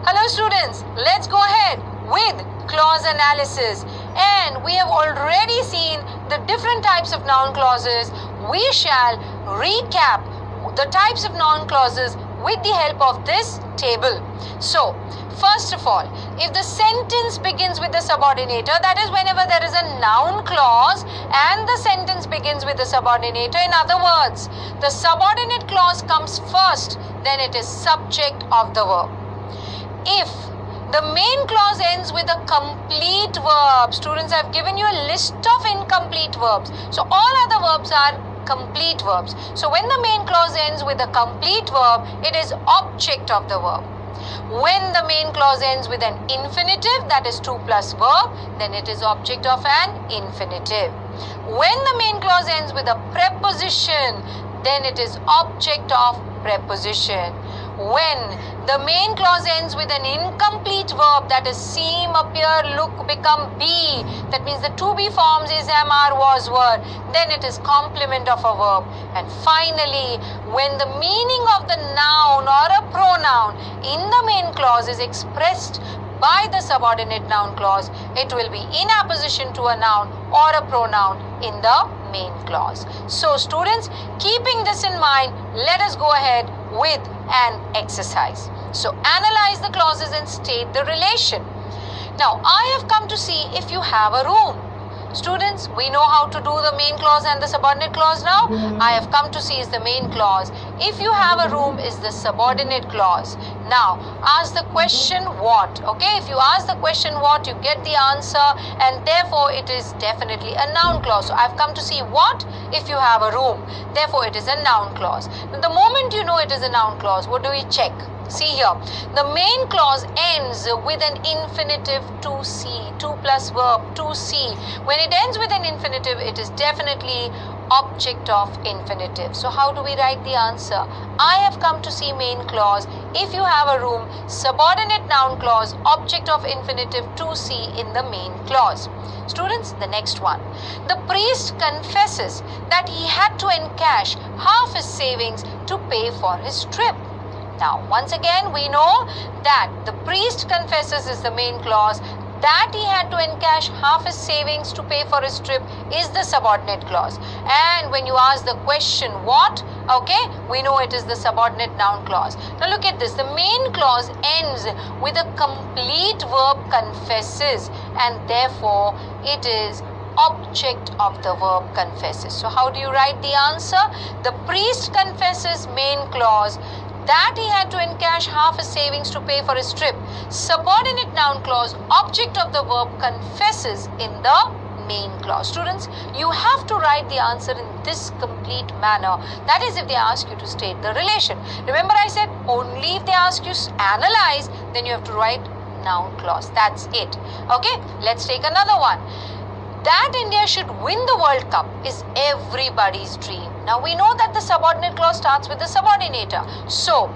Hello students, let's go ahead with clause analysis. And we have already seen the different types of noun clauses. We shall recap the types of noun clauses with the help of this table. So, first of all, if the sentence begins with the subordinator, that is whenever there is a noun clause and the sentence begins with the subordinator. In other words, the subordinate clause comes first, then it is subject of the verb. If the main clause ends with a complete verb, students, I've given you a list of incomplete verbs. So all other verbs are complete verbs. So when the main clause ends with a complete verb, it is object of the verb. When the main clause ends with an infinitive, that is to plus verb, then it is object of an infinitive. When the main clause ends with a preposition, then it is object of preposition. When the main clause ends with an incomplete verb, that is seem, appear, look, become, be, that means the to be forms is, am, are, was, were, then it is complement of a verb. And finally, when the meaning of the noun or a pronoun in the main clause is expressed by the subordinate noun clause, it will be in apposition to a noun or a pronoun in the main clause. So students, keeping this in mind, let us go ahead with an exercise. So analyze the clauses and state the relation. Now I have come to see if you have a room. Students, we know how to do the main clause and the subordinate clause now. I have come to see is the main clause. If you have a room is the subordinate clause. Now, ask the question what. Okay, if you ask the question what, you get the answer, and therefore it is definitely a noun clause. So, I've come to see what if you have a room. Therefore, it is a noun clause. Now, the moment you know it is a noun clause, what do we check? See here, the main clause ends with an infinitive to see, to plus verb to see. When it ends with an infinitive, it is definitely object of infinitive. So how do we write the answer? I have come to see main clause. If you have a room, subordinate noun clause, object of infinitive to see in the main clause. Students, the next one. The priest confesses that he had to encash half his savings to pay for his trip. Now, once again, we know that the priest confesses is the main clause, that he had to encash half his savings to pay for his trip is the subordinate clause. And when you ask the question what, okay, we know it is the subordinate noun clause. Now look at this, the main clause ends with a complete verb confesses, and therefore it is object of the verb confesses. So how do you write the answer? The priest confesses main clause, that he had to encash half his savings to pay for his trip. Subordinate noun clause, object of the verb confesses in the main clause. Students, you have to write the answer in this complete manner. That is if they ask you to state the relation. Remember I said only if they ask you analyze, then you have to write noun clause. That's it. Okay, let's take another one. That India should win the World Cup is everybody's dream. Now we know that the subordinate clause starts with the subordinator. So,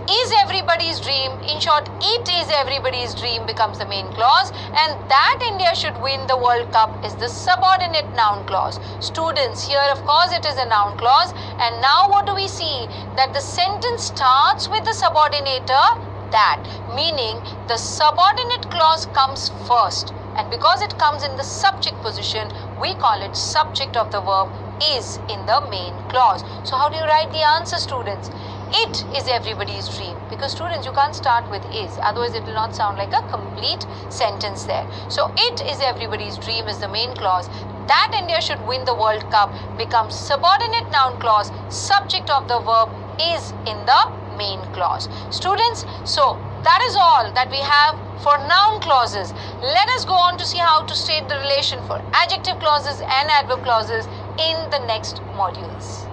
is everybody's dream, in short, it is everybody's dream becomes the main clause, and that India should win the World Cup is the subordinate noun clause. Students, here of course it is a noun clause, and now what do we see? That the sentence starts with the subordinator that, meaning the subordinate clause comes first. And because it comes in the subject position, we call it subject of the verb is in the main clause. So how do you write the answer, students? It is everybody's dream. Because students, you can't start with is. Otherwise, it will not sound like a complete sentence there. So it is everybody's dream is the main clause. That India should win the World Cup becomes subordinate noun clause. Subject of the verb is in the main clause. Students, so that is all that we have for noun clauses. Let us go on to see how to state the relation for adjective clauses and adverb clauses in the next modules.